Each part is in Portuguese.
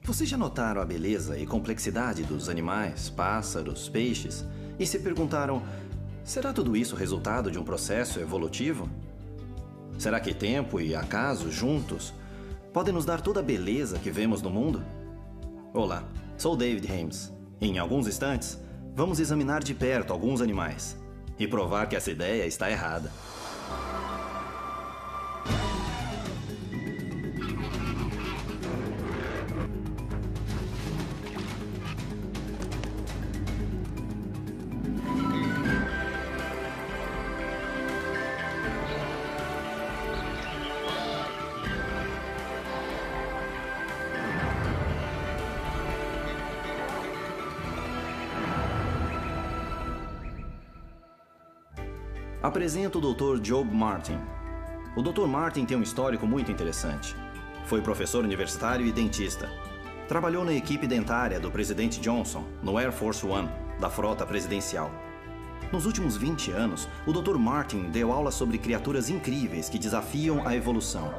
Vocês já notaram a beleza e complexidade dos animais, pássaros, peixes e se perguntaram: será tudo isso resultado de um processo evolutivo? Será que tempo e acaso juntos podem nos dar toda a beleza que vemos no mundo? Olá, sou David Hames. Em alguns instantes, vamos examinar de perto alguns animais e provar que essa ideia está errada. Apresento o Dr. Job Martin. O Dr. Martin tem um histórico muito interessante. Foi professor universitário e dentista. Trabalhou na equipe dentária do presidente Johnson, no Air Force One, da frota presidencial. Nos últimos 20 anos, o Dr. Martin deu aulas sobre criaturas incríveis que desafiam a evolução.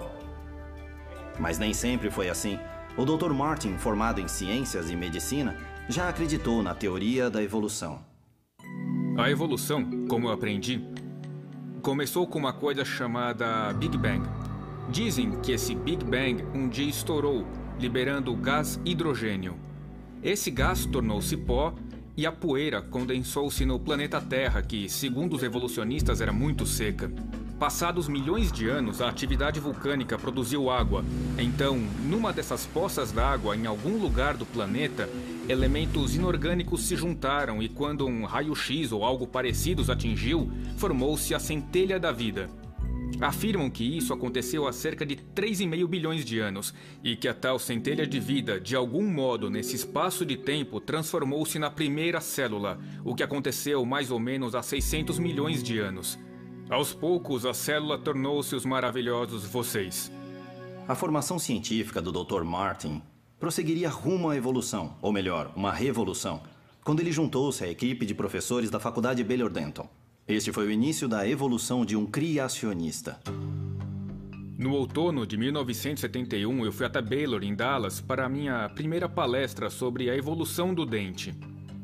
Mas nem sempre foi assim. O Dr. Martin, formado em ciências e medicina, já acreditou na teoria da evolução. A evolução, como eu aprendi, começou com uma coisa chamada Big Bang. Dizem que esse Big Bang um dia estourou, liberando o gás hidrogênio. Esse gás tornou-se pó e a poeira condensou-se no planeta Terra, que, segundo os evolucionistas, era muito seca. Passados milhões de anos, a atividade vulcânica produziu água. Então, numa dessas poças d'água, em algum lugar do planeta, elementos inorgânicos se juntaram e quando um raio-x ou algo parecido os atingiu, formou-se a centelha da vida. Afirmam que isso aconteceu há cerca de 3,5 bilhões de anos e que a tal centelha de vida, de algum modo, nesse espaço de tempo, transformou-se na primeira célula, o que aconteceu mais ou menos há 600 milhões de anos. Aos poucos, a célula tornou-se os maravilhosos vocês. A formação científica do Dr. Martin prosseguiria rumo à evolução, ou melhor, uma revolução, quando ele juntou-se à equipe de professores da Faculdade Baylor Denton. Este foi o início da evolução de um criacionista. No outono de 1971, eu fui até Baylor, em Dallas, para a minha primeira palestra sobre a evolução do dente.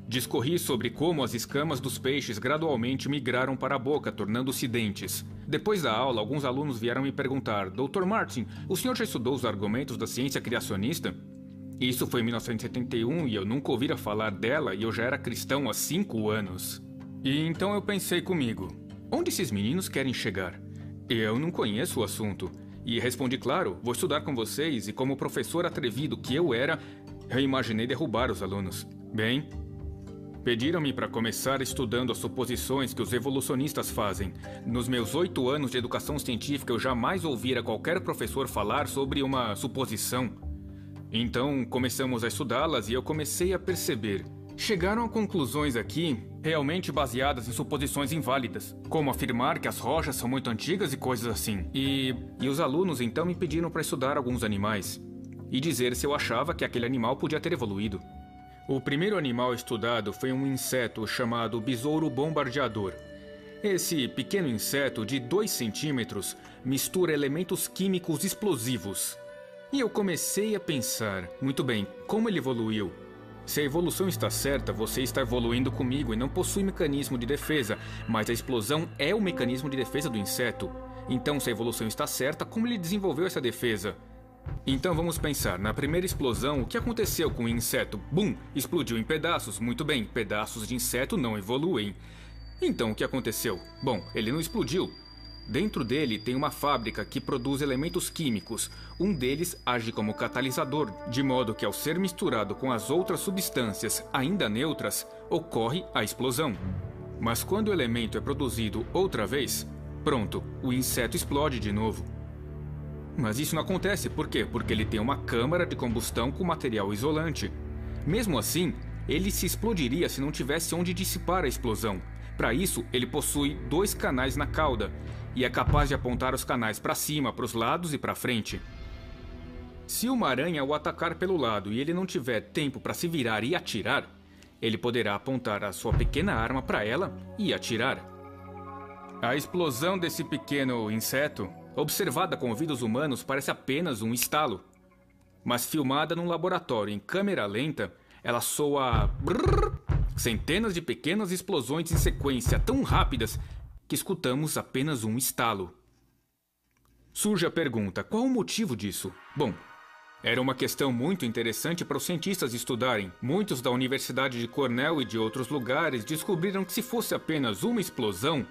Discorri sobre como as escamas dos peixes gradualmente migraram para a boca, tornando-se dentes. Depois da aula, alguns alunos vieram me perguntar: Dr. Martin, o senhor já estudou os argumentos da ciência criacionista? Isso foi em 1971 e eu nunca ouvira falar dela e eu já era cristão há 5 anos. E então eu pensei comigo: onde esses meninos querem chegar? Eu não conheço o assunto. E respondi: claro, vou estudar com vocês, e como professor atrevido que eu era, eu imaginei derrubar os alunos. Bem, pediram-me para começar estudando as suposições que os evolucionistas fazem. Nos meus 8 anos de educação científica, eu jamais ouvira qualquer professor falar sobre uma suposição. Então, começamos a estudá-las e eu comecei a perceber. Chegaram a conclusões aqui realmente baseadas em suposições inválidas, como afirmar que as rochas são muito antigas e coisas assim. E os alunos então me pediram para estudar alguns animais e dizer se eu achava que aquele animal podia ter evoluído. O primeiro animal estudado foi um inseto chamado besouro bombardeador. Esse pequeno inseto de 2 centímetros mistura elementos químicos explosivos. E eu comecei a pensar, muito bem, como ele evoluiu? Se a evolução está certa, você está evoluindo comigo e não possui mecanismo de defesa, mas a explosão é o mecanismo de defesa do inseto. Então, se a evolução está certa, como ele desenvolveu essa defesa? Então vamos pensar, na primeira explosão, o que aconteceu com o inseto? Bum! Explodiu em pedaços. Muito bem, pedaços de inseto não evoluem. Então o que aconteceu? Bom, ele não explodiu. Dentro dele tem uma fábrica que produz elementos químicos. Um deles age como catalisador, de modo que ao ser misturado com as outras substâncias ainda neutras, ocorre a explosão. Mas quando o elemento é produzido outra vez, pronto, o inseto explode de novo. Mas isso não acontece, por quê? Porque ele tem uma câmara de combustão com material isolante. Mesmo assim, ele se explodiria se não tivesse onde dissipar a explosão. Para isso, ele possui 2 canais na cauda e é capaz de apontar os canais para cima, para os lados e para frente. Se uma aranha o atacar pelo lado e ele não tiver tempo para se virar e atirar, ele poderá apontar a sua pequena arma para ela e atirar. A explosão desse pequeno inseto, observada com ouvidos humanos, parece apenas um estalo. Mas filmada num laboratório em câmera lenta, ela soa brrr, centenas de pequenas explosões em sequência tão rápidas que escutamos apenas um estalo. Surge a pergunta: qual o motivo disso? Bom, era uma questão muito interessante para os cientistas estudarem. Muitos da Universidade de Cornell e de outros lugares descobriram que se fosse apenas uma explosão...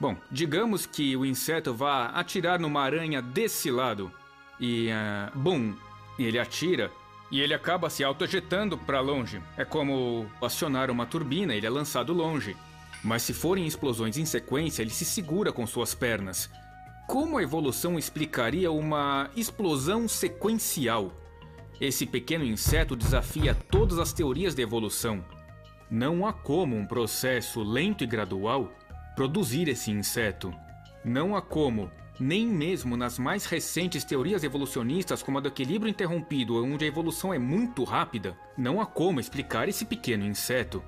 Bom, digamos que o inseto vá atirar numa aranha desse lado e, bum, ele atira e ele acaba se autoejetando para longe. É como acionar uma turbina, ele é lançado longe. Mas se forem explosões em sequência, ele se segura com suas pernas. Como a evolução explicaria uma explosão sequencial? Esse pequeno inseto desafia todas as teorias da evolução. Não há como um processo lento e gradual produzir esse inseto. Não há como, nem mesmo nas mais recentes teorias evolucionistas como a do equilíbrio interrompido, onde a evolução é muito rápida, não há como explicar esse pequeno inseto.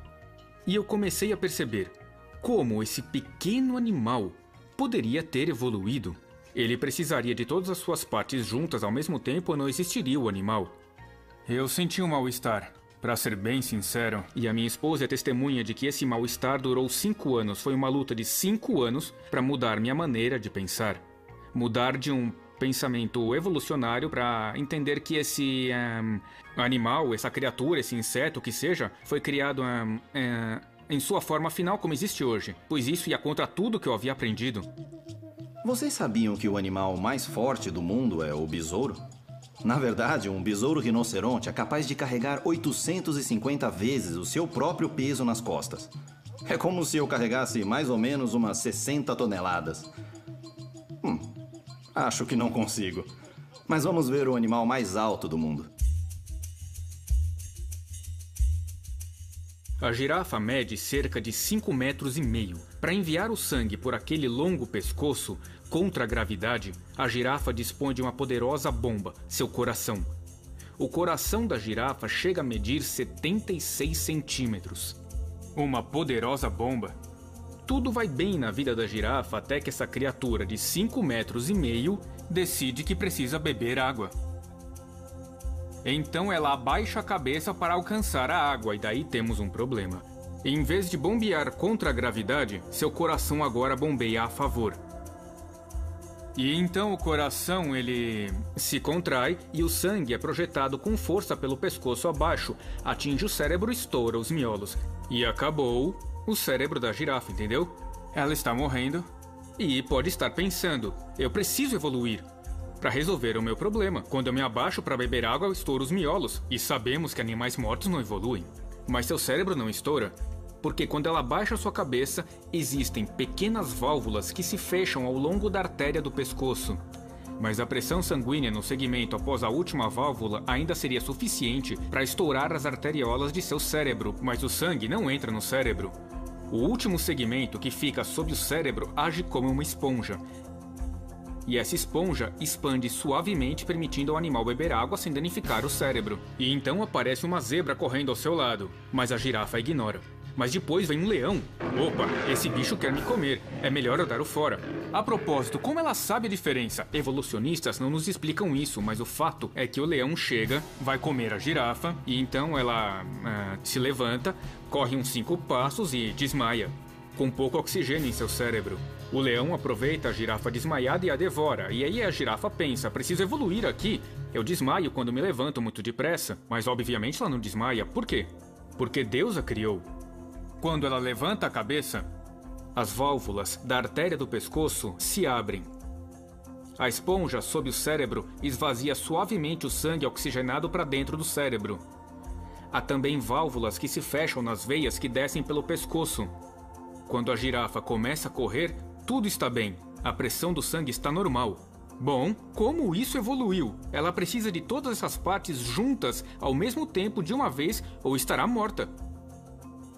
E eu comecei a perceber como esse pequeno animal poderia ter evoluído. Ele precisaria de todas as suas partes juntas ao mesmo tempo ou não existiria o animal. Eu senti um mal-estar, para ser bem sincero, e a minha esposa é testemunha de que esse mal-estar durou 5 anos. Foi uma luta de 5 anos para mudar minha maneira de pensar. Mudar de um pensamento evolucionário para entender que esse animal, essa criatura, esse inseto que seja, foi criado em sua forma final como existe hoje, pois isso ia contra tudo que eu havia aprendido. Vocês sabiam que o animal mais forte do mundo é o besouro? Na verdade, um besouro rinoceronte é capaz de carregar 850 vezes o seu próprio peso nas costas. É como se eu carregasse mais ou menos umas 60 toneladas. Acho que não consigo. Mas vamos ver o animal mais alto do mundo. A girafa mede cerca de 5,5 metros. Para enviar o sangue por aquele longo pescoço, contra a gravidade, a girafa dispõe de uma poderosa bomba, seu coração. O coração da girafa chega a medir 76 centímetros. Uma poderosa bomba. Tudo vai bem na vida da girafa até que essa criatura de 5,5 metros decide que precisa beber água. Então ela abaixa a cabeça para alcançar a água e daí temos um problema. Em vez de bombear contra a gravidade, seu coração agora bombeia a favor. E então o coração ele se contrai e o sangue é projetado com força pelo pescoço abaixo, atinge o cérebro e estoura os miolos. E acabou o cérebro da girafa, entendeu? Ela está morrendo e pode estar pensando: eu preciso evoluir para resolver o meu problema. Quando eu me abaixo para beber água, eu estouro os miolos. E sabemos que animais mortos não evoluem. Mas seu cérebro não estoura, porque quando ela abaixa sua cabeça, existem pequenas válvulas que se fecham ao longo da artéria do pescoço. Mas a pressão sanguínea no segmento após a última válvula ainda seria suficiente para estourar as arteriolas de seu cérebro, mas o sangue não entra no cérebro. O último segmento, que fica sob o cérebro, age como uma esponja. E essa esponja expande suavemente, permitindo ao animal beber água sem danificar o cérebro. E então aparece uma zebra correndo ao seu lado, mas a girafa ignora. Mas depois vem um leão. Opa, esse bicho quer me comer. É melhor eu dar o fora. A propósito, como ela sabe a diferença? Evolucionistas não nos explicam isso, mas o fato é que o leão chega, vai comer a girafa, e então ela se levanta, corre uns 5 passos e desmaia, com pouco oxigênio em seu cérebro. O leão aproveita a girafa desmaiada e a devora. E aí a girafa pensa: preciso evoluir aqui. Eu desmaio quando me levanto muito depressa. Mas obviamente ela não desmaia. Por quê? Porque Deus a criou. Quando ela levanta a cabeça, as válvulas da artéria do pescoço se abrem. A esponja sob o cérebro esvazia suavemente o sangue oxigenado para dentro do cérebro. Há também válvulas que se fecham nas veias que descem pelo pescoço. Quando a girafa começa a correr, tudo está bem. A pressão do sangue está normal. Bom, como isso evoluiu? Ela precisa de todas essas partes juntas ao mesmo tempo de uma vez ou estará morta.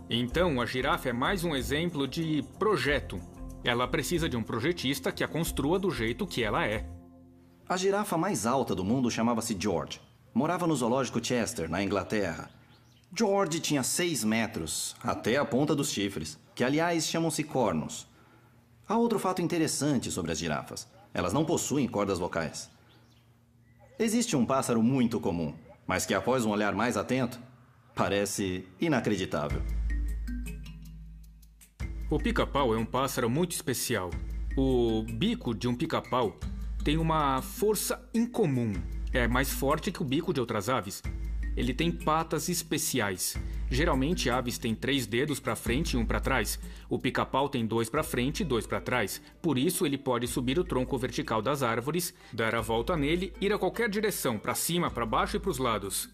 Então, a girafa é mais um exemplo de projeto. Ela precisa de um projetista que a construa do jeito que ela é. A girafa mais alta do mundo chamava-se George. Morava no zoológico Chester, na Inglaterra. George tinha 6 metros, até a ponta dos chifres, que aliás chamam-se cornos. Há outro fato interessante sobre as girafas. Elas não possuem cordas vocais. Existe um pássaro muito comum, mas que após um olhar mais atento, parece inacreditável. O pica-pau é um pássaro muito especial. O bico de um pica-pau tem uma força incomum. É mais forte que o bico de outras aves. Ele tem patas especiais. Geralmente, aves têm 3 dedos para frente e 1 para trás. O pica-pau tem 2 para frente e 2 para trás. Por isso, ele pode subir o tronco vertical das árvores, dar a volta nele, ir a qualquer direção, para cima, para baixo e para os lados.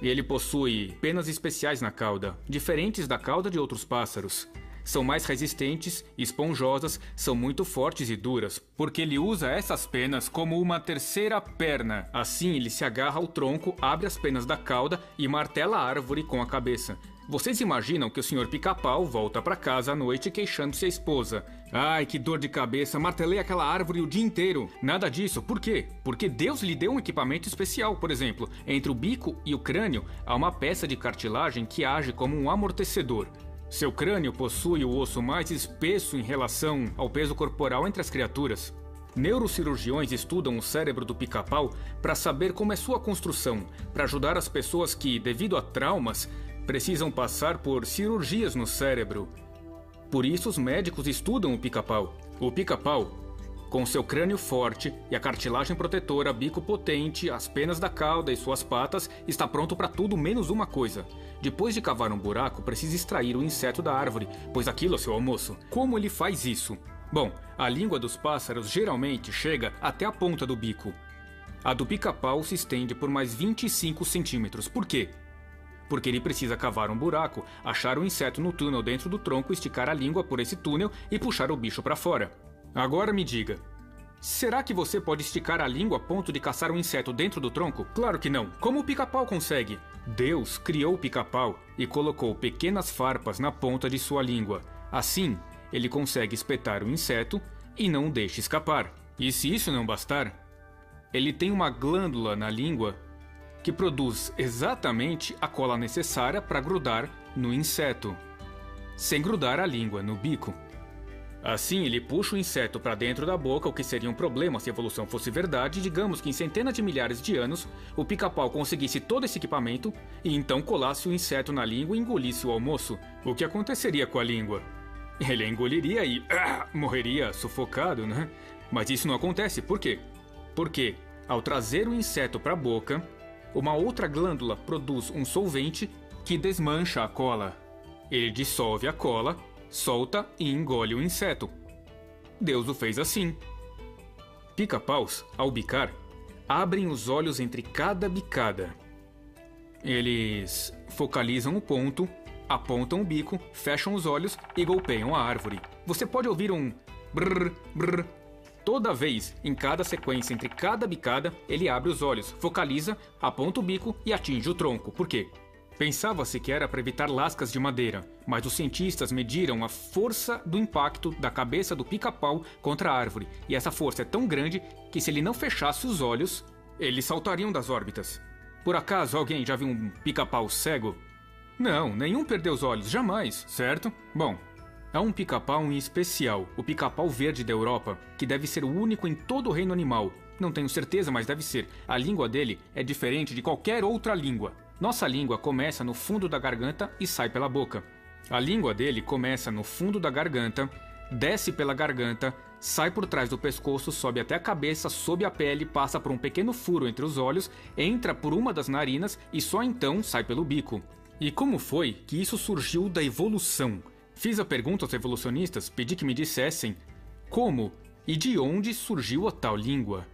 Ele possui penas especiais na cauda, diferentes da cauda de outros pássaros. São mais resistentes, esponjosas, são muito fortes e duras, porque ele usa essas penas como uma terceira perna. Assim, ele se agarra ao tronco, abre as penas da cauda e martela a árvore com a cabeça. Vocês imaginam que o Sr. Pica-Pau volta para casa à noite queixando-se à esposa. Ai, que dor de cabeça, martelei aquela árvore o dia inteiro. Nada disso, por quê? Porque Deus lhe deu um equipamento especial, por exemplo. Entre o bico e o crânio há uma peça de cartilagem que age como um amortecedor. Seu crânio possui o osso mais espesso em relação ao peso corporal entre as criaturas. Neurocirurgiões estudam o cérebro do pica-pau para saber como é sua construção, para ajudar as pessoas que, devido a traumas, precisam passar por cirurgias no cérebro. Por isso, os médicos estudam o pica-pau. O pica-pau, com seu crânio forte e a cartilagem protetora, bico potente, as penas da cauda e suas patas, está pronto para tudo menos uma coisa. Depois de cavar um buraco, precisa extrair o inseto da árvore, pois aquilo é seu almoço. Como ele faz isso? Bom, a língua dos pássaros geralmente chega até a ponta do bico. A do pica-pau se estende por mais 25 centímetros. Por quê? Porque ele precisa cavar um buraco, achar o inseto no túnel dentro do tronco, esticar a língua por esse túnel e puxar o bicho para fora. Agora me diga, será que você pode esticar a língua a ponto de caçar um inseto dentro do tronco? Claro que não. Como o pica-pau consegue? Deus criou o pica-pau e colocou pequenas farpas na ponta de sua língua. Assim, ele consegue espetar o inseto e não o deixa escapar. E se isso não bastar, ele tem uma glândula na língua que produz exatamente a cola necessária para grudar no inseto, sem grudar a língua no bico. Assim, ele puxa o inseto para dentro da boca, o que seria um problema se a evolução fosse verdade. Digamos que em centenas de milhares de anos, o pica-pau conseguisse todo esse equipamento e então colasse o inseto na língua e engolisse o almoço. O que aconteceria com a língua? Ele engoliria e morreria sufocado, né? Mas isso não acontece. Por quê? Porque, ao trazer o inseto para a boca, uma outra glândula produz um solvente que desmancha a cola. Ele dissolve a cola, solta e engole o inseto. Deus o fez assim. Pica-paus, ao bicar, abrem os olhos entre cada bicada. Eles focalizam o ponto, apontam o bico, fecham os olhos e golpeiam a árvore. Você pode ouvir um brrr, brrr. Toda vez, em cada sequência entre cada bicada, ele abre os olhos, focaliza, aponta o bico e atinge o tronco. Por quê? Pensava-se que era para evitar lascas de madeira, mas os cientistas mediram a força do impacto da cabeça do pica-pau contra a árvore, e essa força é tão grande que se ele não fechasse os olhos, eles saltariam das órbitas. Por acaso alguém já viu um pica-pau cego? Não, nenhum perdeu os olhos, jamais, certo? Bom, há um pica-pau em especial, o pica-pau verde da Europa, que deve ser o único em todo o reino animal. Não tenho certeza, mas deve ser. A língua dele é diferente de qualquer outra língua. Nossa língua começa no fundo da garganta e sai pela boca. A língua dele começa no fundo da garganta, desce pela garganta, sai por trás do pescoço, sobe até a cabeça, sob a pele, passa por um pequeno furo entre os olhos, entra por uma das narinas e só então sai pelo bico. E como foi que isso surgiu da evolução? Fiz a pergunta aos evolucionistas, pedi que me dissessem como e de onde surgiu a tal língua.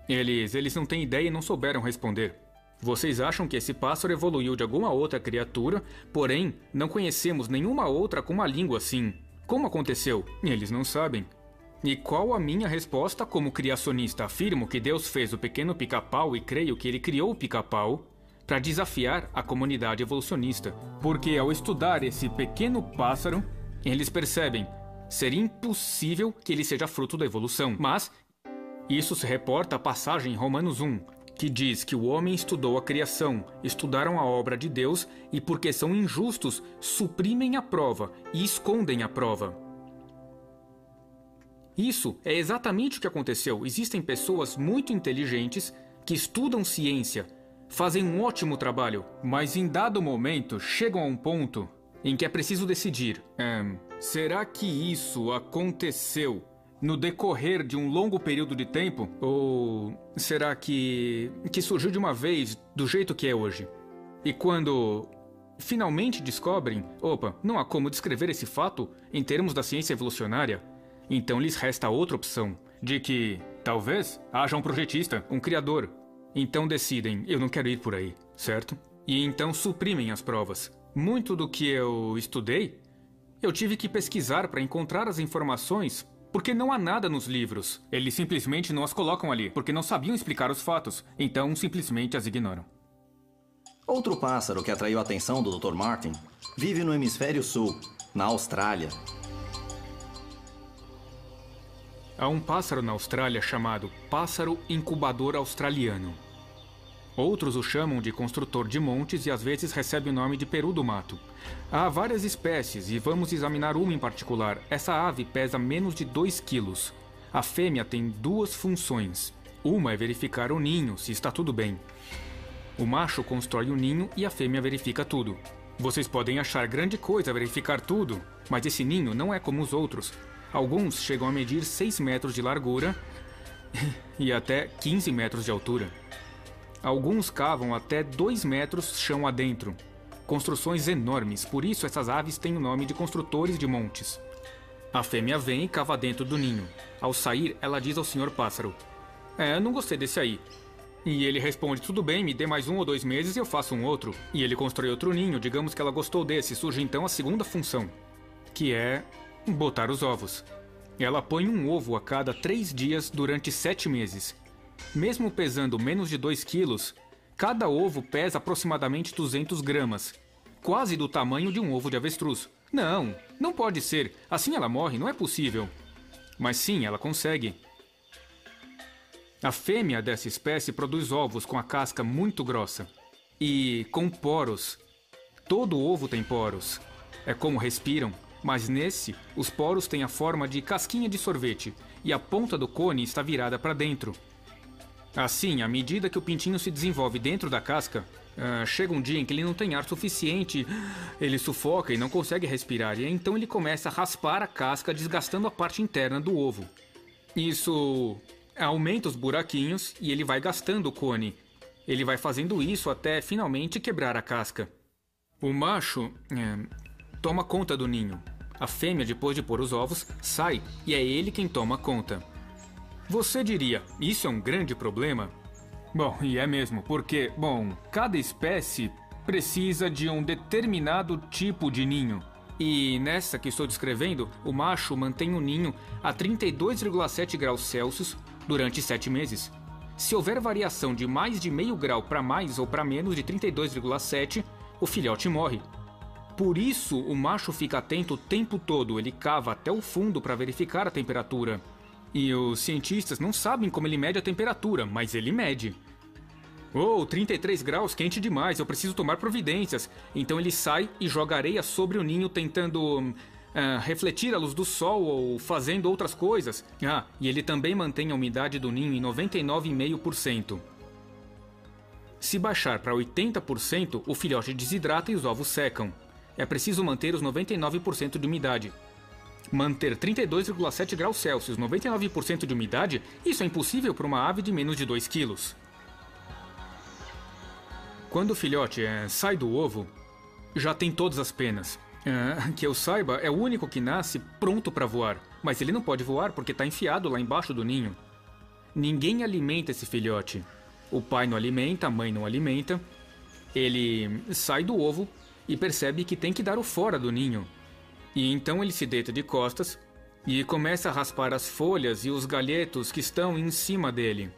Eles não têm ideia e não souberam responder. Vocês acham que esse pássaro evoluiu de alguma outra criatura, porém não conhecemos nenhuma outra com uma língua assim. Como aconteceu? Eles não sabem. E qual a minha resposta como criacionista? Afirmo que Deus fez o pequeno pica-pau e creio que ele criou o pica-pau para desafiar a comunidade evolucionista. Porque ao estudar esse pequeno pássaro, eles percebem ser impossível que ele seja fruto da evolução. Mas isso se reporta à passagem em Romanos 1, que diz que o homem estudou a criação, estudaram a obra de Deus e, porque são injustos, suprimem a prova e escondem a prova. Isso é exatamente o que aconteceu. Existem pessoas muito inteligentes que estudam ciência, fazem um ótimo trabalho, mas em dado momento chegam a um ponto em que é preciso decidir. Será que isso aconteceu no decorrer de um longo período de tempo? Ou será que surgiu de uma vez do jeito que é hoje? E quando finalmente descobrem, não há como descrever esse fato em termos da ciência evolucionária, então lhes resta outra opção, de que talvez haja um projetista, um criador. Então decidem, eu não quero ir por aí, certo? E então suprimem as provas. Muito do que eu estudei, eu tive que pesquisar para encontrar as informações, porque não há nada nos livros. Eles simplesmente não as colocam ali, porque não sabiam explicar os fatos, então simplesmente as ignoram. Outro pássaro que atraiu a atenção do Dr. Martin vive no hemisfério sul, na Austrália. Há um pássaro na Austrália chamado pássaro incubador australiano. Outros o chamam de construtor de montes e às vezes recebe o nome de peru do mato. Há várias espécies e vamos examinar uma em particular. Essa ave pesa menos de 2 quilos. A fêmea tem 2 funções. Uma é verificar o ninho, se está tudo bem. O macho constrói o ninho e a fêmea verifica tudo. Vocês podem achar grande coisa verificar tudo, mas esse ninho não é como os outros. Alguns chegam a medir 6 metros de largura e até 15 metros de altura. Alguns cavam até 2 metros chão adentro. Construções enormes, por isso essas aves têm o nome de construtores de montes. A fêmea vem e cava dentro do ninho. Ao sair, ela diz ao senhor pássaro: eu não gostei desse aí. E ele responde: tudo bem, me dê mais 1 ou 2 meses e eu faço um outro. E ele constrói outro ninho, digamos que ela gostou desse. Surge então a segunda função, que é botar os ovos. Ela põe um ovo a cada 3 dias durante 7 meses. Mesmo pesando menos de 2 quilos, cada ovo pesa aproximadamente 200 gramas. Quase do tamanho de um ovo de avestruz. Não pode ser. Assim ela morre, não é possível. Mas sim, ela consegue. A fêmea dessa espécie produz ovos com a casca muito grossa e com poros. Todo ovo tem poros. É como respiram. Mas nesse, os poros têm a forma de casquinha de sorvete e a ponta do cone está virada para dentro. Assim, à medida que o pintinho se desenvolve dentro da casca, chega um dia em que ele não tem ar suficiente, ele sufoca e não consegue respirar, e então ele começa a raspar a casca, desgastando a parte interna do ovo. Isso aumenta os buraquinhos e ele vai gastando o cone. Ele vai fazendo isso até finalmente quebrar a casca. O macho toma conta do ninho. A fêmea, depois de pôr os ovos, sai e é ele quem toma conta. Você diria, isso é um grande problema? Bom, e é mesmo, porque, cada espécie precisa de um determinado tipo de ninho. E nessa que estou descrevendo, o macho mantém o ninho a 32,7 graus Celsius durante 7 meses. Se houver variação de mais de meio grau para mais ou para menos de 32,7, o filhote morre. Por isso, o macho fica atento o tempo todo, ele cava até o fundo para verificar a temperatura. E os cientistas não sabem como ele mede a temperatura, mas ele mede. 33 graus, quente demais, eu preciso tomar providências. Então ele sai e joga areia sobre o ninho tentando refletir a luz do sol ou fazendo outras coisas. E ele também mantém a umidade do ninho em 99,5%. Se baixar para 80%, o filhote desidrata e os ovos secam. É preciso manter os 99% de umidade. Manter 32,7 graus Celsius, 99% de umidade, isso é impossível para uma ave de menos de 2 quilos. Quando o filhote sai do ovo, já tem todas as penas. Que eu saiba, é o único que nasce pronto para voar. Mas ele não pode voar porque está enfiado lá embaixo do ninho. Ninguém alimenta esse filhote. O pai não alimenta, a mãe não alimenta. Ele sai do ovo e percebe que tem que dar o fora do ninho. E então ele se deita de costas e começa a raspar as folhas e os galhetos que estão em cima dele,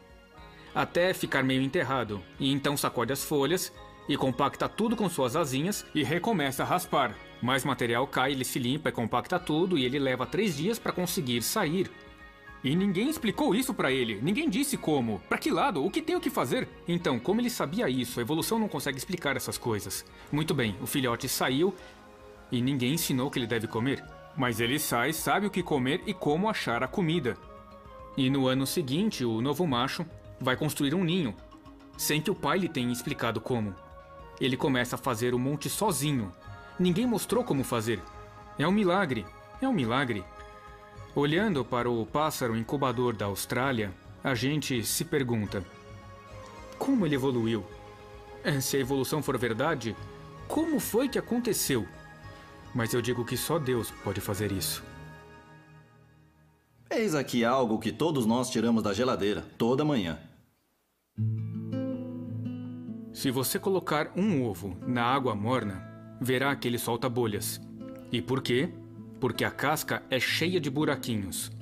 até ficar meio enterrado. E então sacode as folhas e compacta tudo com suas asinhas e recomeça a raspar. Mais material cai, ele se limpa e compacta tudo e ele leva 3 dias para conseguir sair. E ninguém explicou isso para ele, ninguém disse como, para que lado, o que tem o que fazer. Então, como ele sabia isso, a evolução não consegue explicar essas coisas. Muito bem, o filhote saiu e ninguém ensinou o que ele deve comer. Mas ele sai, sabe o que comer e como achar a comida. E no ano seguinte, o novo macho vai construir um ninho, sem que o pai lhe tenha explicado como. Ele começa a fazer o monte sozinho. Ninguém mostrou como fazer. É um milagre, é um milagre. Olhando para o pássaro incubador da Austrália, a gente se pergunta: como ele evoluiu? Se a evolução for verdade, como foi que aconteceu? Mas eu digo que só Deus pode fazer isso. Eis aqui algo que todos nós tiramos da geladeira, toda manhã. Se você colocar um ovo na água morna, verá que ele solta bolhas. E por quê? Porque a casca é cheia de buraquinhos.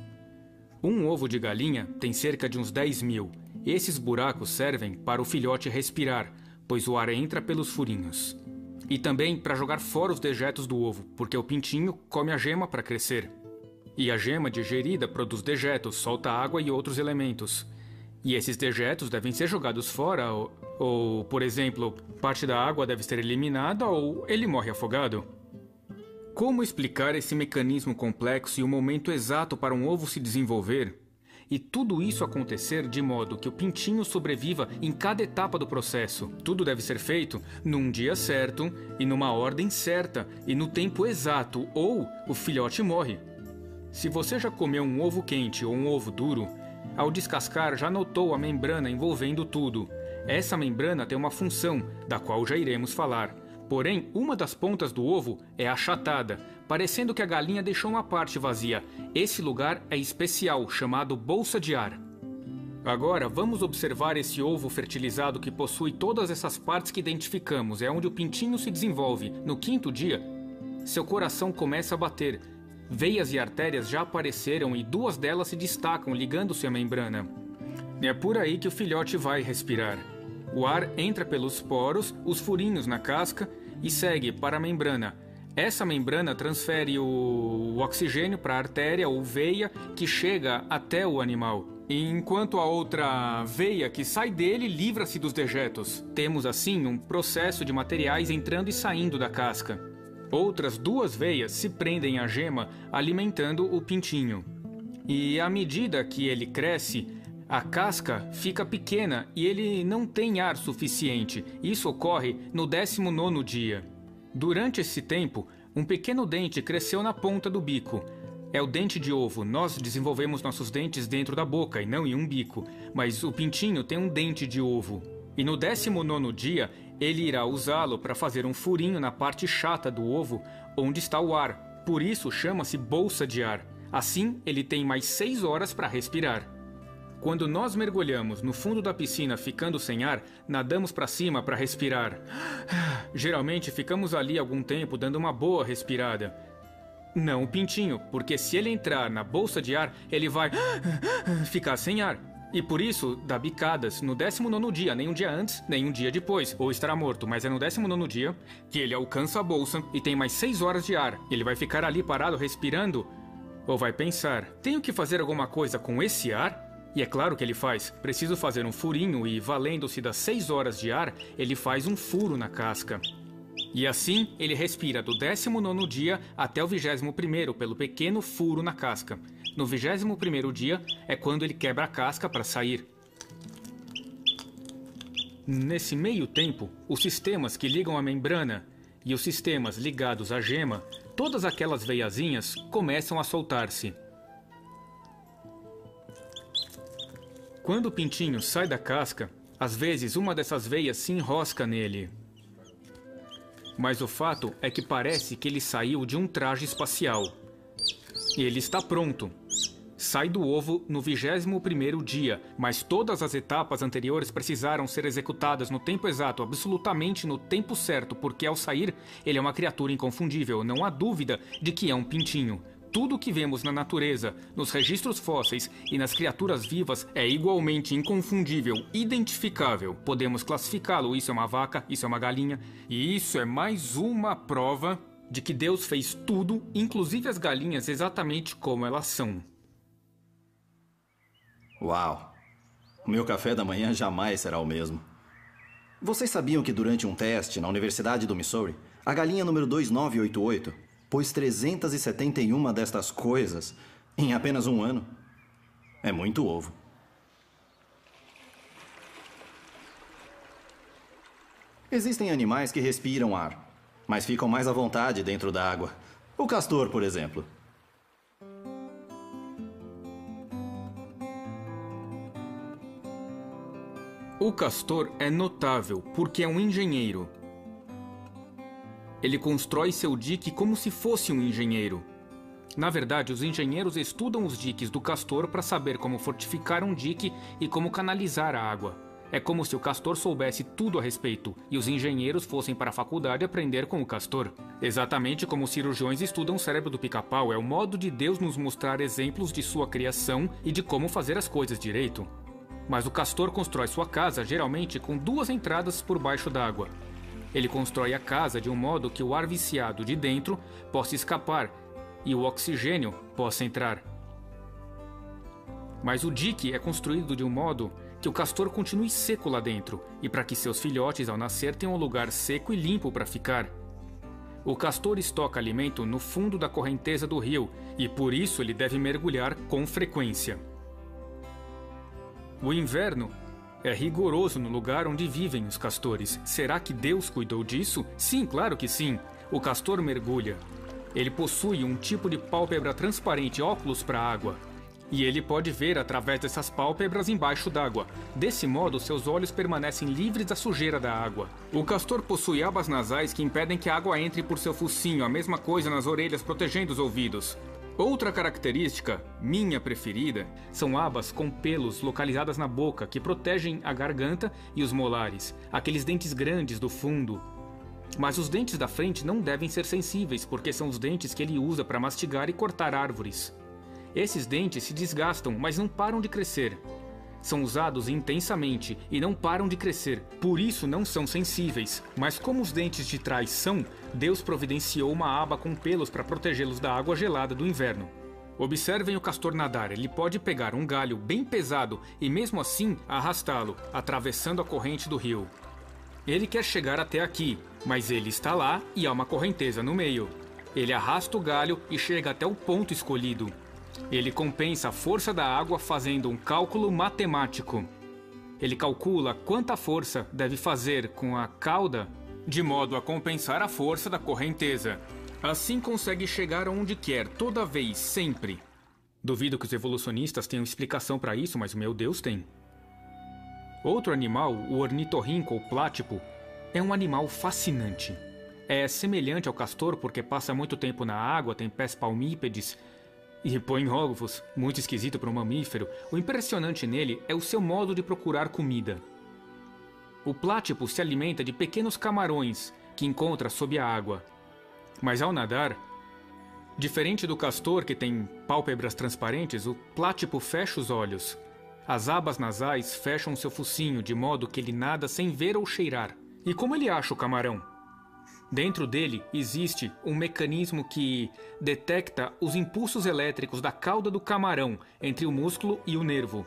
Um ovo de galinha tem cerca de uns 10.000. Esses buracos servem para o filhote respirar, pois o ar entra pelos furinhos. E também para jogar fora os dejetos do ovo, porque o pintinho come a gema para crescer. E a gema digerida produz dejetos, solta água e outros elementos. E esses dejetos devem ser jogados fora, ou, por exemplo, parte da água deve ser eliminada ou ele morre afogado. Como explicar esse mecanismo complexo e o momento exato para um ovo se desenvolver? E tudo isso acontecer de modo que o pintinho sobreviva em cada etapa do processo. Tudo deve ser feito num dia certo e numa ordem certa e no tempo exato, ou o filhote morre. Se você já comeu um ovo quente ou um ovo duro, ao descascar já notou a membrana envolvendo tudo. Essa membrana tem uma função, da qual já iremos falar. Porém, uma das pontas do ovo é achatada, parecendo que a galinha deixou uma parte vazia. Esse lugar é especial, chamado bolsa de ar. Agora, vamos observar esse ovo fertilizado que possui todas essas partes que identificamos. É onde o pintinho se desenvolve. No 5º dia, seu coração começa a bater. Veias e artérias já apareceram e 2 delas se destacam, ligando-se à membrana. É por aí que o filhote vai respirar. O ar entra pelos poros, os furinhos na casca e segue para a membrana. Essa membrana transfere o oxigênio para a artéria ou veia que chega até o animal, enquanto a outra veia que sai dele livra-se dos dejetos. Temos assim um processo de materiais entrando e saindo da casca. Outras 2 veias se prendem à gema, alimentando o pintinho. E à medida que ele cresce, a casca fica pequena e ele não tem ar suficiente. Isso ocorre no 19º dia. Durante esse tempo, um pequeno dente cresceu na ponta do bico. É o dente de ovo. Nós desenvolvemos nossos dentes dentro da boca e não em um bico. Mas o pintinho tem um dente de ovo. E no 19º dia, ele irá usá-lo para fazer um furinho na parte chata do ovo, onde está o ar. Por isso chama-se bolsa de ar. Assim, ele tem mais 6 horas para respirar. Quando nós mergulhamos no fundo da piscina ficando sem ar, nadamos para cima para respirar. Geralmente ficamos ali algum tempo dando uma boa respirada. Não o pintinho, porque se ele entrar na bolsa de ar, ele vai ficar sem ar. E por isso dá bicadas no 19º dia, nem um dia antes, nem um dia depois, ou estará morto. Mas é no 19º dia que ele alcança a bolsa e tem mais 6 horas de ar. Ele vai ficar ali parado respirando ou vai pensar: tenho que fazer alguma coisa com esse ar? E é claro que ele faz. Preciso fazer um furinho e, valendo-se das 6 horas de ar, ele faz um furo na casca. E assim, ele respira do 19º dia até o 21º pelo pequeno furo na casca. No 21º dia é quando ele quebra a casca para sair. Nesse meio tempo, os sistemas que ligam a membrana e os sistemas ligados à gema, todas aquelas veiazinhas começam a soltar-se. Quando o pintinho sai da casca, às vezes uma dessas veias se enrosca nele. Mas o fato é que parece que ele saiu de um traje espacial. Ele está pronto. Sai do ovo no 21º dia, mas todas as etapas anteriores precisaram ser executadas no tempo exato, absolutamente no tempo certo, porque ao sair, ele é uma criatura inconfundível, não há dúvida de que é um pintinho. Tudo o que vemos na natureza, nos registros fósseis e nas criaturas vivas é igualmente inconfundível, identificável. Podemos classificá-lo, isso é uma vaca, isso é uma galinha, e isso é mais uma prova de que Deus fez tudo, inclusive as galinhas, exatamente como elas são. Uau! O meu café da manhã jamais será o mesmo. Vocês sabiam que durante um teste na Universidade do Missouri, a galinha número 2988 pôs 371 destas coisas em apenas um ano. É muito ovo. Existem animais que respiram ar, mas ficam mais à vontade dentro da água. O castor, por exemplo. O castor é notável porque é um engenheiro. Ele constrói seu dique como se fosse um engenheiro. Na verdade, os engenheiros estudam os diques do castor para saber como fortificar um dique e como canalizar a água. É como se o castor soubesse tudo a respeito e os engenheiros fossem para a faculdade aprender com o castor. Exatamente como os cirurgiões estudam o cérebro do pica-pau, é o modo de Deus nos mostrar exemplos de sua criação e de como fazer as coisas direito. Mas o castor constrói sua casa geralmente com 2 entradas por baixo d'água. Ele constrói a casa de um modo que o ar viciado de dentro possa escapar e o oxigênio possa entrar. Mas o dique é construído de um modo que o castor continue seco lá dentro e para que seus filhotes ao nascer tenham um lugar seco e limpo para ficar. O castor estoca alimento no fundo da correnteza do rio e por isso ele deve mergulhar com frequência. O inverno é rigoroso no lugar onde vivem os castores. Será que Deus cuidou disso? Sim, claro que sim. O castor mergulha. Ele possui um tipo de pálpebra transparente, óculos para a água. E ele pode ver através dessas pálpebras embaixo d'água. Desse modo, seus olhos permanecem livres da sujeira da água. O castor possui abas nasais que impedem que a água entre por seu focinho, a mesma coisa nas orelhas, protegendo os ouvidos. Outra característica, minha preferida, são abas com pelos localizadas na boca que protegem a garganta e os molares, aqueles dentes grandes do fundo. Mas os dentes da frente não devem ser sensíveis, porque são os dentes que ele usa para mastigar e cortar árvores. Esses dentes se desgastam, mas não param de crescer. São usados intensamente e não param de crescer, por isso não são sensíveis. Mas como os dentes de trás são, Deus providenciou uma aba com pelos para protegê-los da água gelada do inverno. Observem o castor nadar, ele pode pegar um galho bem pesado e mesmo assim arrastá-lo, atravessando a corrente do rio. Ele quer chegar até aqui, mas ele está lá e há uma correnteza no meio. Ele arrasta o galho e chega até o ponto escolhido. Ele compensa a força da água fazendo um cálculo matemático. Ele calcula quanta força deve fazer com a cauda de modo a compensar a força da correnteza. Assim consegue chegar aonde quer, toda vez, sempre. Duvido que os evolucionistas tenham explicação para isso, mas o meu Deus tem. Outro animal, o ornitorrinco ou plátipo, é um animal fascinante. É semelhante ao castor porque passa muito tempo na água, tem pés palmípedes e põe ovos, muito esquisito para um mamífero. O impressionante nele é o seu modo de procurar comida. O plátipo se alimenta de pequenos camarões que encontra sob a água. Mas ao nadar, diferente do castor que tem pálpebras transparentes, o plátipo fecha os olhos. As abas nasais fecham seu focinho de modo que ele nada sem ver ou cheirar. E como ele acha o camarão? Dentro dele existe um mecanismo que detecta os impulsos elétricos da cauda do camarão entre o músculo e o nervo.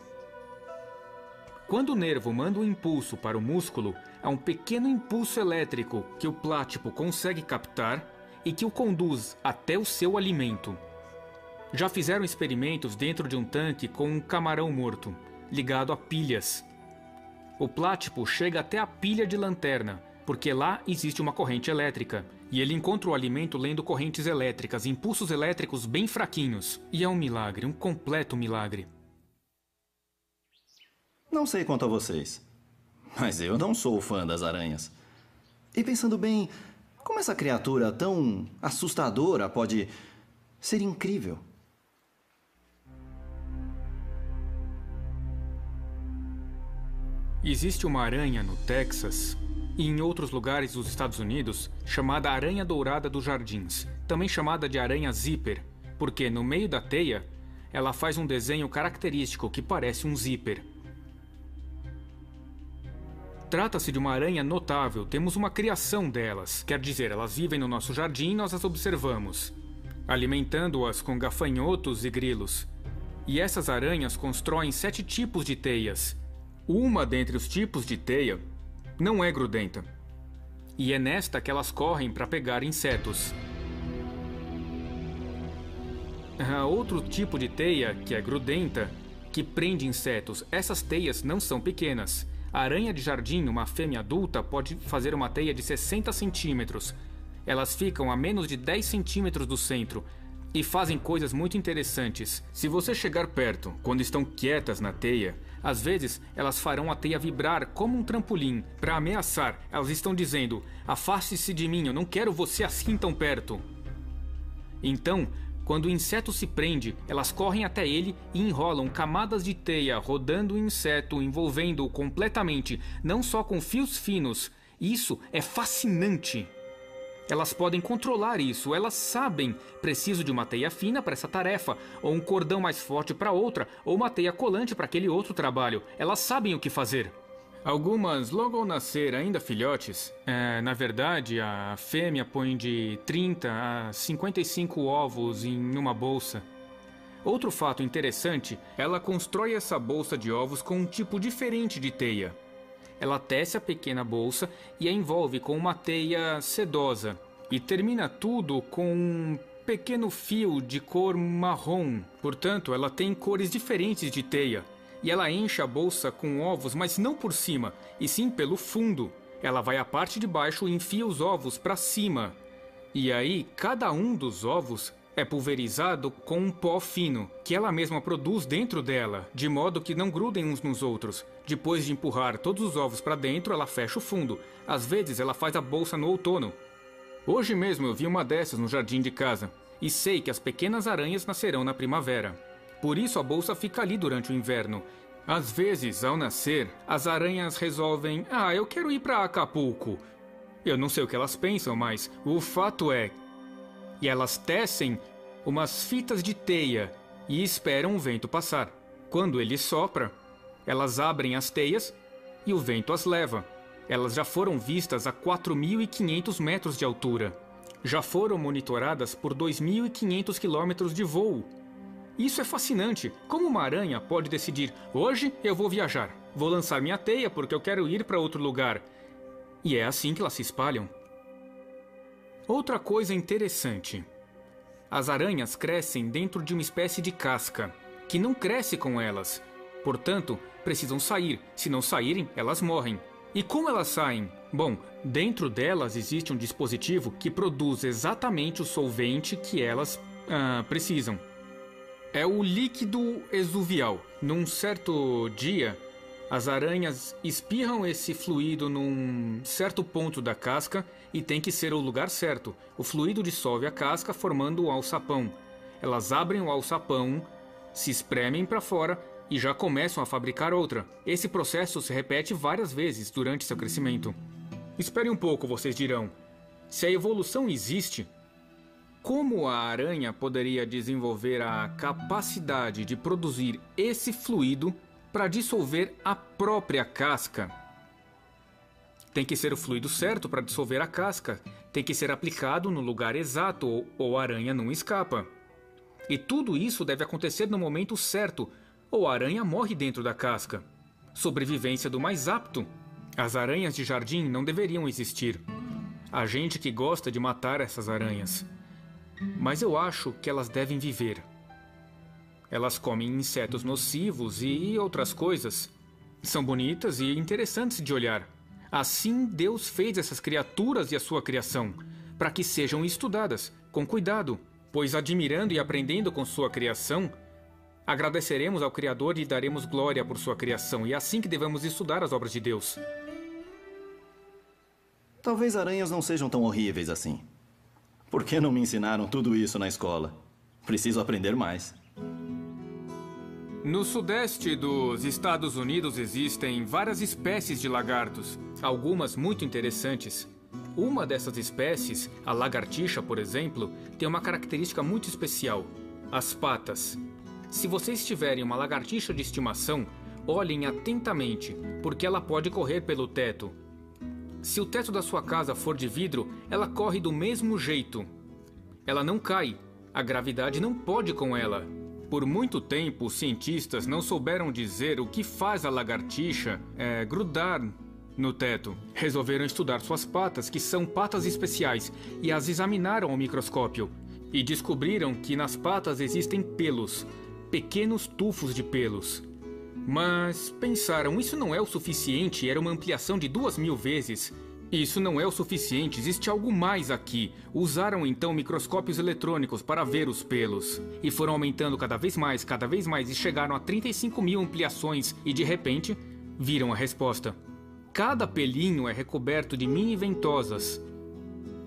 Quando o nervo manda um impulso para o músculo, há um pequeno impulso elétrico que o plátipo consegue captar e que o conduz até o seu alimento. Já fizeram experimentos dentro de um tanque com um camarão morto, ligado a pilhas. O plátipo chega até a pilha de lanterna, porque lá existe uma corrente elétrica, e ele encontra o alimento lendo correntes elétricas, impulsos elétricos bem fraquinhos. E é um milagre, um completo milagre. Não sei quanto a vocês, mas eu não sou fã das aranhas. E pensando bem, como essa criatura tão assustadora pode ser incrível? Existe uma aranha no Texas e em outros lugares dos Estados Unidos chamada aranha dourada dos jardins, também chamada de aranha zíper, porque no meio da teia ela faz um desenho característico que parece um zíper. Trata-se de uma aranha notável, temos uma criação delas, quer dizer, elas vivem no nosso jardim e nós as observamos, alimentando-as com gafanhotos e grilos. E essas aranhas constroem 7 tipos de teias. Uma dentre os tipos de teia não é grudenta, e é nesta que elas correm para pegar insetos. há outro tipo de teia, que é grudenta, que prende insetos. Essas teias não são pequenas. A aranha de jardim, uma fêmea adulta, pode fazer uma teia de 60 centímetros. Elas ficam a menos de 10 centímetros do centro e fazem coisas muito interessantes. Se você chegar perto, quando estão quietas na teia, às vezes elas farão a teia vibrar como um trampolim. Para ameaçar, elas estão dizendo: afaste-se de mim, eu não quero você assim tão perto. Então, quando o inseto se prende, elas correm até ele e enrolam camadas de teia, rodando o inseto, envolvendo-o completamente, não só com fios finos. Isso é fascinante. Elas podem controlar isso, elas sabem, preciso de uma teia fina para essa tarefa, ou um cordão mais forte para outra, ou uma teia colante para aquele outro trabalho. Elas sabem o que fazer. Algumas, logo ao nascer, ainda filhotes, na verdade, a fêmea põe de 30 a 55 ovos em uma bolsa. Outro fato interessante, ela constrói essa bolsa de ovos com um tipo diferente de teia. Ela tece a pequena bolsa e a envolve com uma teia sedosa. E termina tudo com um pequeno fio de cor marrom. Portanto, ela tem cores diferentes de teia. E ela enche a bolsa com ovos, mas não por cima, e sim pelo fundo. Ela vai à parte de baixo e enfia os ovos para cima. E aí, cada um dos ovos é pulverizado com um pó fino, que ela mesma produz dentro dela, de modo que não grudem uns nos outros. Depois de empurrar todos os ovos para dentro, ela fecha o fundo. Às vezes, ela faz a bolsa no outono. Hoje mesmo eu vi uma dessas no jardim de casa, e sei que as pequenas aranhas nascerão na primavera. Por isso a bolsa fica ali durante o inverno. Às vezes, ao nascer, as aranhas resolvem: eu quero ir para Acapulco. Eu não sei o que elas pensam, mas o fato é... E elas tecem umas fitas de teia e esperam o vento passar. Quando ele sopra, elas abrem as teias e o vento as leva. Elas já foram vistas a 4.500 metros de altura. Já foram monitoradas por 2.500 quilômetros de voo. Isso é fascinante. Como uma aranha pode decidir: hoje eu vou viajar, vou lançar minha teia porque eu quero ir para outro lugar. E é assim que elas se espalham. Outra coisa interessante. As aranhas crescem dentro de uma espécie de casca, que não cresce com elas. Portanto, precisam sair. Se não saírem, elas morrem. E como elas saem? Bom, dentro delas existe um dispositivo que produz exatamente o solvente que elas precisam. É o líquido exuvial. Num certo dia, as aranhas espirram esse fluido num certo ponto da casca e tem que ser o lugar certo. O fluido dissolve a casca formando o alçapão. Elas abrem o alçapão, se espremem para fora e já começam a fabricar outra. Esse processo se repete várias vezes durante seu crescimento. Espere um pouco, vocês dirão. Se a evolução existe, como a aranha poderia desenvolver a capacidade de produzir esse fluido para dissolver a própria casca? Tem que ser o fluido certo para dissolver a casca. Tem que ser aplicado no lugar exato ou a aranha não escapa. E tudo isso deve acontecer no momento certo, ou a aranha morre dentro da casca. Sobrevivência do mais apto. As aranhas de jardim não deveriam existir. Há gente que gosta de matar essas aranhas. Mas eu acho que elas devem viver. Elas comem insetos nocivos e outras coisas. São bonitas e interessantes de olhar. Assim Deus fez essas criaturas e a sua criação, para que sejam estudadas, com cuidado, pois admirando e aprendendo com sua criação, agradeceremos ao Criador e daremos glória por sua criação, e é assim que devemos estudar as obras de Deus. Talvez aranhas não sejam tão horríveis assim. Por que não me ensinaram tudo isso na escola? Preciso aprender mais. No sudeste dos Estados Unidos existem várias espécies de lagartos, algumas muito interessantes. Uma dessas espécies, a lagartixa, por exemplo, tem uma característica muito especial: as patas. Se vocês tiverem uma lagartixa de estimação, olhem atentamente, porque ela pode correr pelo teto. Se o teto da sua casa for de vidro, ela corre do mesmo jeito. Ela não cai. A gravidade não pode com ela. Por muito tempo, os cientistas não souberam dizer o que faz a lagartixa grudar no teto. Resolveram estudar suas patas, que são patas especiais, e as examinaram ao microscópio. e descobriram que nas patas existem pelos, pequenos tufos de pelos. Mas pensaram, isso não é o suficiente, era uma ampliação de 2.000 vezes. Isso não é o suficiente, existe algo mais aqui. Usaram então microscópios eletrônicos para ver os pelos. E foram aumentando cada vez mais, e chegaram a 35.000 ampliações e de repente viram a resposta. Cada pelinho é recoberto de mini ventosas.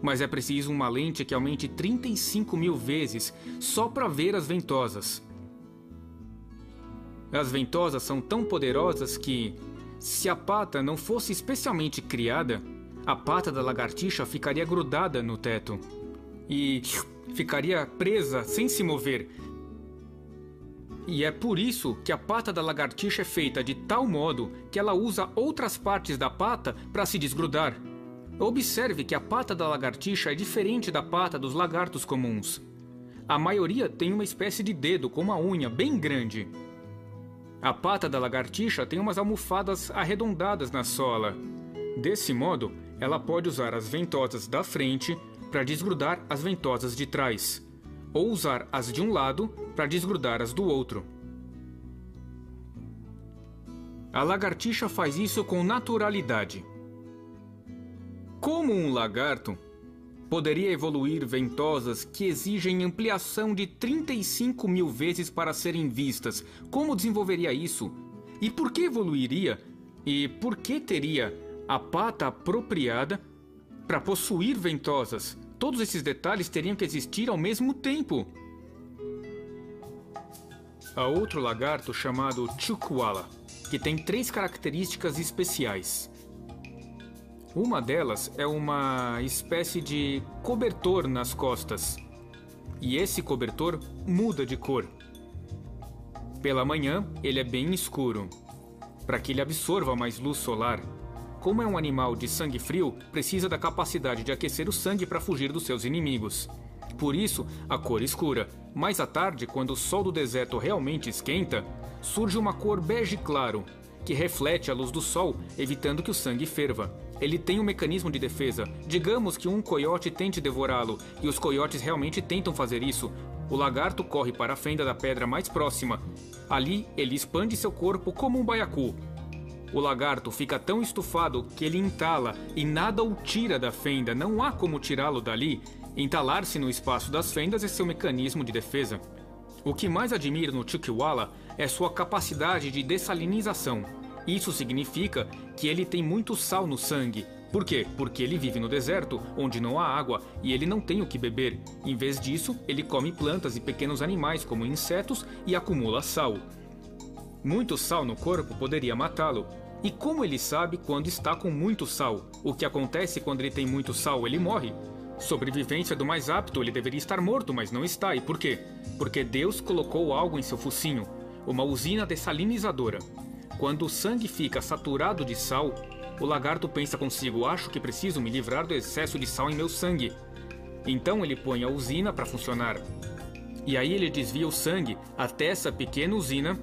Mas é preciso uma lente que aumente 35.000 vezes só para ver as ventosas. As ventosas são tão poderosas que, se a pata não fosse especialmente criada, a pata da lagartixa ficaria grudada no teto e ficaria presa sem se mover. E é por isso que a pata da lagartixa é feita de tal modo que ela usa outras partes da pata para se desgrudar. Observe que a pata da lagartixa é diferente da pata dos lagartos comuns. A maioria tem uma espécie de dedo com uma unha bem grande. A pata da lagartixa tem umas almofadas arredondadas na sola. Desse modo, ela pode usar as ventosas da frente para desgrudar as ventosas de trás, ou usar as de um lado para desgrudar as do outro. A lagartixa faz isso com naturalidade. Como um lagarto, poderia evoluir ventosas que exigem ampliação de 35.000 vezes para serem vistas. Como desenvolveria isso? E por que evoluiria? E por que teria a pata apropriada para possuir ventosas? Todos esses detalhes teriam que existir ao mesmo tempo. Há outro lagarto chamado chuckwalla, que tem 3 características especiais. Uma delas é uma espécie de cobertor nas costas. E esse cobertor muda de cor. Pela manhã, ele é bem escuro, para que ele absorva mais luz solar. Como é um animal de sangue frio, precisa da capacidade de aquecer o sangue para fugir dos seus inimigos. Por isso, a cor escura. Mais à tarde, quando o sol do deserto realmente esquenta, surge uma cor bege claro, que reflete a luz do sol, evitando que o sangue ferva. Ele tem um mecanismo de defesa. Digamos que um coiote tente devorá-lo, e os coiotes realmente tentam fazer isso. O lagarto corre para a fenda da pedra mais próxima. Ali, ele expande seu corpo como um baiacu. O lagarto fica tão estufado que ele entala e nada o tira da fenda. Não há como tirá-lo dali. Entalar-se no espaço das fendas é seu mecanismo de defesa. O que mais admiro no chuckwalla é sua capacidade de dessalinização. Isso significa que ele tem muito sal no sangue. Por quê? Porque ele vive no deserto, onde não há água, e ele não tem o que beber. Em vez disso, ele come plantas e pequenos animais, como insetos, e acumula sal. Muito sal no corpo poderia matá-lo. E como ele sabe quando está com muito sal? O que acontece quando ele tem muito sal? Ele morre. Sobrevivência do mais apto, ele deveria estar morto, mas não está. E por quê? Porque Deus colocou algo em seu focinho, uma usina dessalinizadora. Quando o sangue fica saturado de sal, o lagarto pensa consigo, acho que preciso me livrar do excesso de sal em meu sangue. Então ele põe a usina para funcionar. E aí ele desvia o sangue até essa pequena usina,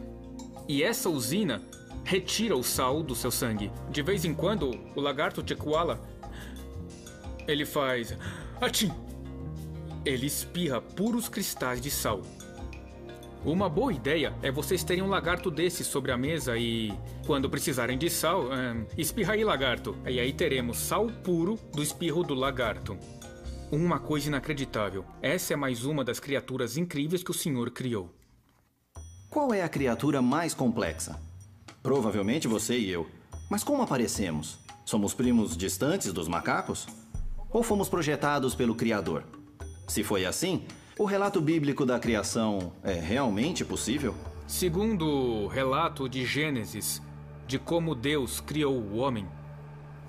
e essa usina retira o sal do seu sangue. De vez em quando, o lagarto chuckwalla, ele faz achim. Ele espirra puros cristais de sal. Uma boa ideia é vocês terem um lagarto desse sobre a mesa e, quando precisarem de sal, espirra aí, lagarto. E aí teremos sal puro do espirro do lagarto. Uma coisa inacreditável. Essa é mais uma das criaturas incríveis que o Senhor criou. Qual é a criatura mais complexa? Provavelmente você e eu. Mas como aparecemos? Somos primos distantes dos macacos? Ou fomos projetados pelo Criador? Se foi assim, o relato bíblico da criação é realmente possível? Segundo o relato de Gênesis, de como Deus criou o homem,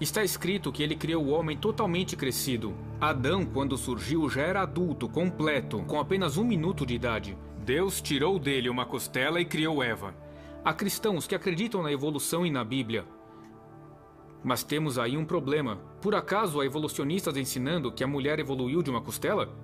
está escrito que ele criou o homem totalmente crescido. Adão, quando surgiu, já era adulto, completo, com apenas 1 minuto de idade. Deus tirou dele uma costela e criou Eva. Há cristãos que acreditam na evolução e na Bíblia. Mas temos aí um problema. Por acaso há evolucionistas ensinando que a mulher evoluiu de uma costela?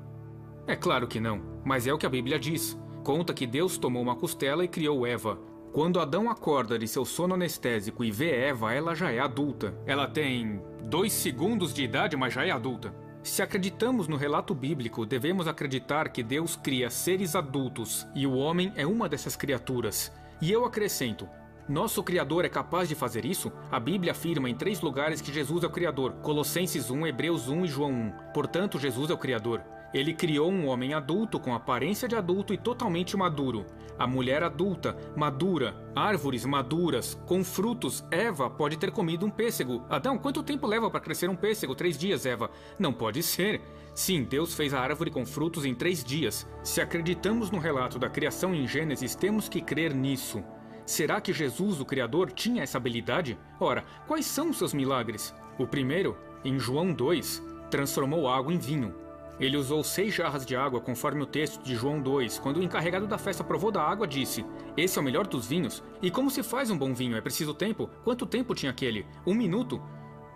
É claro que não, mas é o que a Bíblia diz. Conta que Deus tomou uma costela e criou Eva. Quando Adão acorda de seu sono anestésico e vê Eva, ela já é adulta. Ela tem 2 segundos de idade, mas já é adulta. Se acreditamos no relato bíblico, devemos acreditar que Deus cria seres adultos e o homem é uma dessas criaturas. E eu acrescento, nosso Criador é capaz de fazer isso? A Bíblia afirma em 3 lugares que Jesus é o Criador. Colossenses 1, Hebreus 1 e João 1. Portanto, Jesus é o Criador. Ele criou um homem adulto com aparência de adulto e totalmente maduro. A mulher adulta, madura, árvores maduras, com frutos. Eva pode ter comido um pêssego. Adão, quanto tempo leva para crescer um pêssego? 3 dias, Eva. Não pode ser. Sim, Deus fez a árvore com frutos em 3 dias. Se acreditamos no relato da criação em Gênesis, temos que crer nisso. Será que Jesus, o Criador, tinha essa habilidade? Ora, quais são os seus milagres? O primeiro, em João 2, transformou água em vinho. Ele usou 6 jarras de água, conforme o texto de João 2, quando o encarregado da festa provou da água, disse: "Esse é o melhor dos vinhos? E como se faz um bom vinho? É preciso tempo? Quanto tempo tinha aquele? 1 minuto?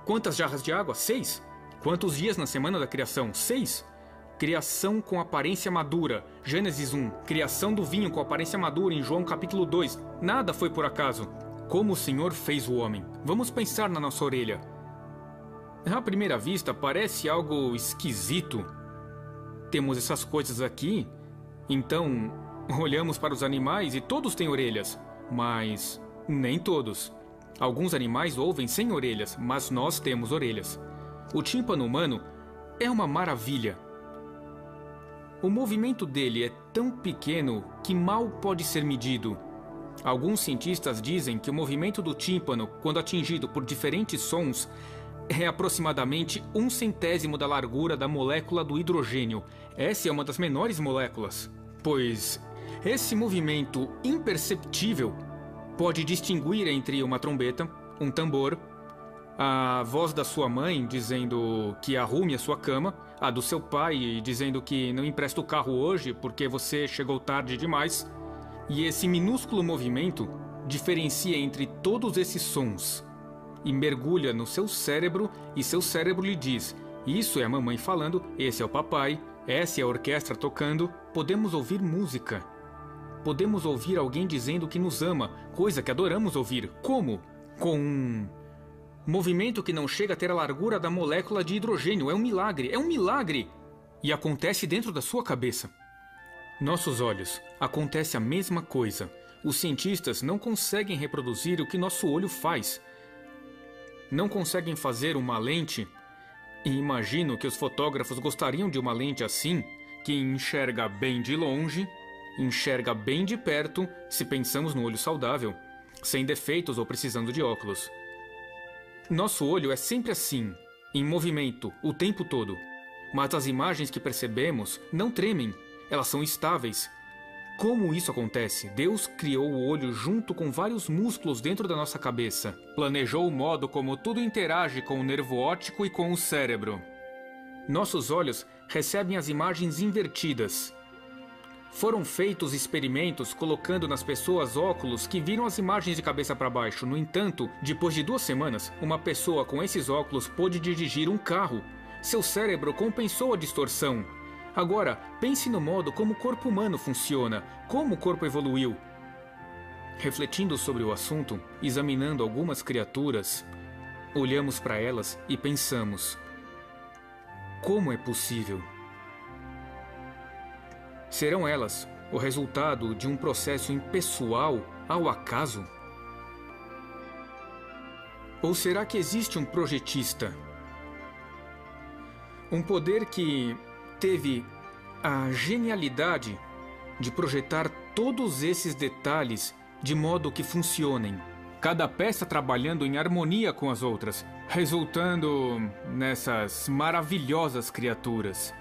Quantas jarras de água? 6? Quantos dias na semana da criação? 6? Criação com aparência madura. Gênesis 1. Criação do vinho com aparência madura em João capítulo 2. Nada foi por acaso. Como o Senhor fez o homem. Vamos pensar na nossa orelha. À primeira vista, parece algo esquisito. Temos essas coisas aqui, então olhamos para os animais e todos têm orelhas, mas nem todos. Alguns animais ouvem sem orelhas, mas nós temos orelhas. O tímpano humano é uma maravilha. O movimento dele é tão pequeno que mal pode ser medido. Alguns cientistas dizem que o movimento do tímpano, quando atingido por diferentes sons, é aproximadamente 1/100º da largura da molécula do hidrogênio. Essa é uma das menores moléculas, pois esse movimento imperceptível pode distinguir entre uma trombeta, um tambor, a voz da sua mãe dizendo que arrume a sua cama, a do seu pai dizendo que não empresta o carro hoje porque você chegou tarde demais. E esse minúsculo movimento diferencia entre todos esses sons e mergulha no seu cérebro, e seu cérebro lhe diz: isso é a mamãe falando, esse é o papai, essa é a orquestra tocando. Podemos ouvir música. Podemos ouvir alguém dizendo que nos ama, coisa que adoramos ouvir. Como? Com um movimento que não chega a ter a largura da molécula de hidrogênio. É um milagre, é um milagre! E acontece dentro da sua cabeça. Nossos olhos, acontece a mesma coisa. Os cientistas não conseguem reproduzir o que nosso olho faz. Não conseguem fazer uma lente, e imagino que os fotógrafos gostariam de uma lente assim, que enxerga bem de longe, enxerga bem de perto, se pensamos no olho saudável, sem defeitos ou precisando de óculos. Nosso olho é sempre assim, em movimento, o tempo todo. Mas as imagens que percebemos não tremem, elas são estáveis. Como isso acontece? Deus criou o olho junto com vários músculos dentro da nossa cabeça. Planejou o modo como tudo interage com o nervo óptico e com o cérebro. Nossos olhos recebem as imagens invertidas. Foram feitos experimentos colocando nas pessoas óculos que viram as imagens de cabeça para baixo. No entanto, depois de 2 semanas, uma pessoa com esses óculos pôde dirigir um carro. Seu cérebro compensou a distorção. Agora, pense no modo como o corpo humano funciona, como o corpo evoluiu. Refletindo sobre o assunto, examinando algumas criaturas, olhamos para elas e pensamos: como é possível? Serão elas o resultado de um processo impessoal ao acaso? Ou será que existe um projetista? Um poder que teve a genialidade de projetar todos esses detalhes de modo que funcionem, cada peça trabalhando em harmonia com as outras, resultando nessas maravilhosas criaturas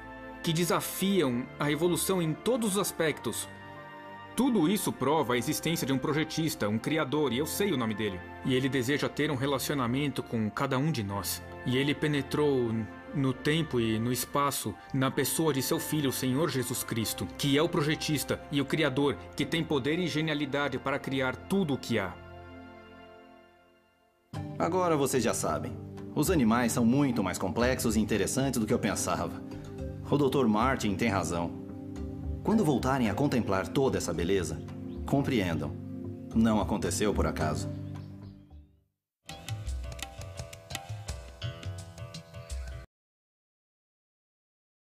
que desafiam a evolução em todos os aspectos. Tudo isso prova a existência de um projetista, um criador, e eu sei o nome dele. E ele deseja ter um relacionamento com cada um de nós. E ele penetrou no tempo e no espaço, na pessoa de seu Filho, o Senhor Jesus Cristo, que é o projetista e o Criador, que tem poder e genialidade para criar tudo o que há. Agora vocês já sabem. Os animais são muito mais complexos e interessantes do que eu pensava. O Dr. Martin tem razão. Quando voltarem a contemplar toda essa beleza, compreendam, não aconteceu por acaso.